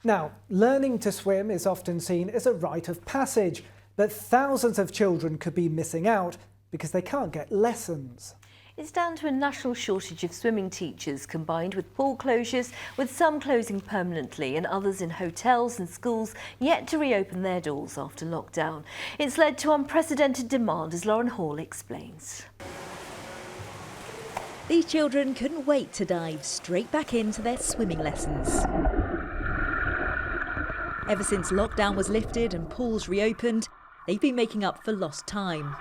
Now, learning to swim is often seen as a rite of passage, but thousands of children could be missing out because they can't get lessons. It's down to a national shortage of swimming teachers combined with pool closures, with some closing permanently and others in hotels and schools yet to reopen their doors after lockdown. It's led to unprecedented demand, as Lauren Hall explains. These children couldn't wait to dive straight back into their swimming lessons. Ever since lockdown was lifted and pools reopened, they've been making up for lost time.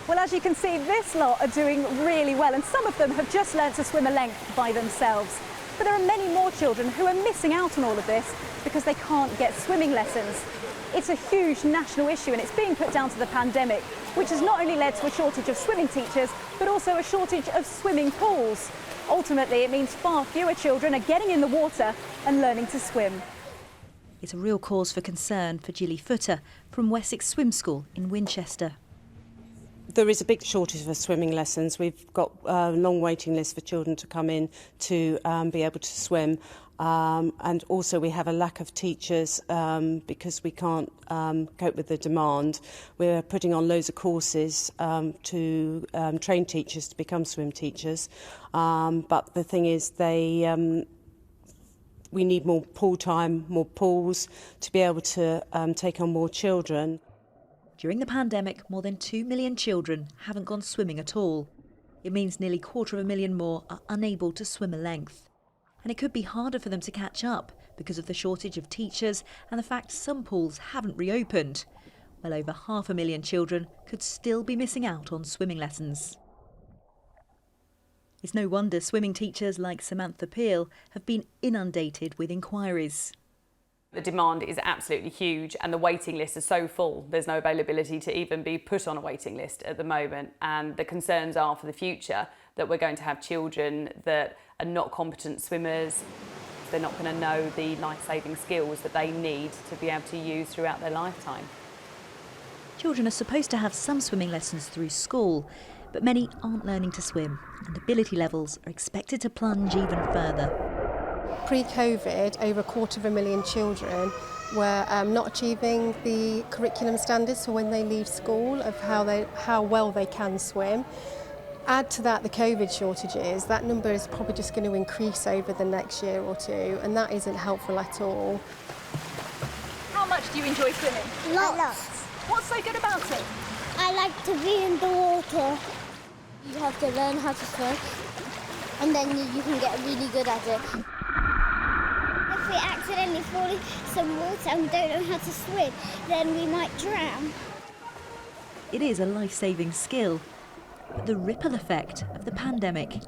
Well, as you can see, this lot are doing really well, and some of them have just learned to swim a length by themselves. But there are many more children who are missing out on all of this because they can't get swimming lessons. It's a huge national issue, and it's being put down to the pandemic, which has not only led to a shortage of swimming teachers, but also a shortage of swimming pools. Ultimately, it means far fewer children are getting in the water and learning to swim. It's a real cause for concern for Gilly Footer from Wessex Swim School in Winchester. There is a big shortage of swimming lessons. We've got a long waiting list for children to come in to be able to swim. And also we have a lack of teachers because we can't cope with the demand. We're putting on loads of courses to train teachers to become swim teachers. But the thing is we need more pool time, more pools to be able to take on more children. During the pandemic, more than 2 million children haven't gone swimming at all. It means nearly 250,000 more are unable to swim a length. And it could be harder for them to catch up because of the shortage of teachers and the fact some pools haven't reopened. Well over 500,000 children could still be missing out on swimming lessons. It's no wonder swimming teachers like Samantha Peel have been inundated with inquiries. The demand is absolutely huge and the waiting list is so full. There's no availability to even be put on a waiting list at the moment, and the concerns are for the future that we're going to have children that are not competent swimmers. They're not going to know the life-saving skills that they need to be able to use throughout their lifetime. Children are supposed to have some swimming lessons through school, but many aren't learning to swim, and ability levels are expected to plunge even further. Pre-COVID, over 250,000 children were not achieving the curriculum standards for when they leave school of how well they can swim. Add to that the COVID shortages, that number is probably just going to increase over the next year or two, and that isn't helpful at all. How much do you enjoy swimming? Lots. What's so good about it? I like to be in the water. You have to learn how to swim, and then you can get really good at it. If we accidentally fall in some water and we don't know how to swim, then we might drown. It is a life-saving skill, but the ripple effect of the pandemic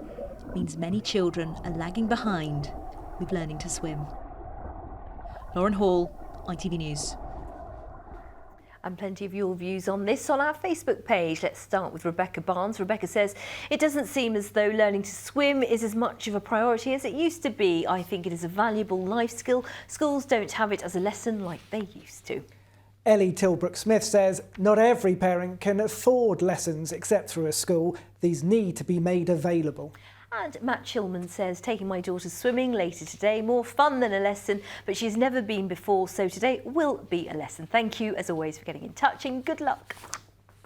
means many children are lagging behind with learning to swim. Lauren Hall, ITV News. And plenty of your views on this on our Facebook page. Let's start with Rebecca Barnes. Rebecca says, it doesn't seem as though learning to swim is as much of a priority as it used to be. I think it is a valuable life skill. Schools don't have it as a lesson like they used to. Ellie Tilbrook-Smith says, not every parent can afford lessons except through a school. These need to be made available. And Matt Chilman says, taking my daughter swimming later today, more fun than a lesson, but she's never been before, so today will be a lesson. Thank you, as always, for getting in touch and good luck.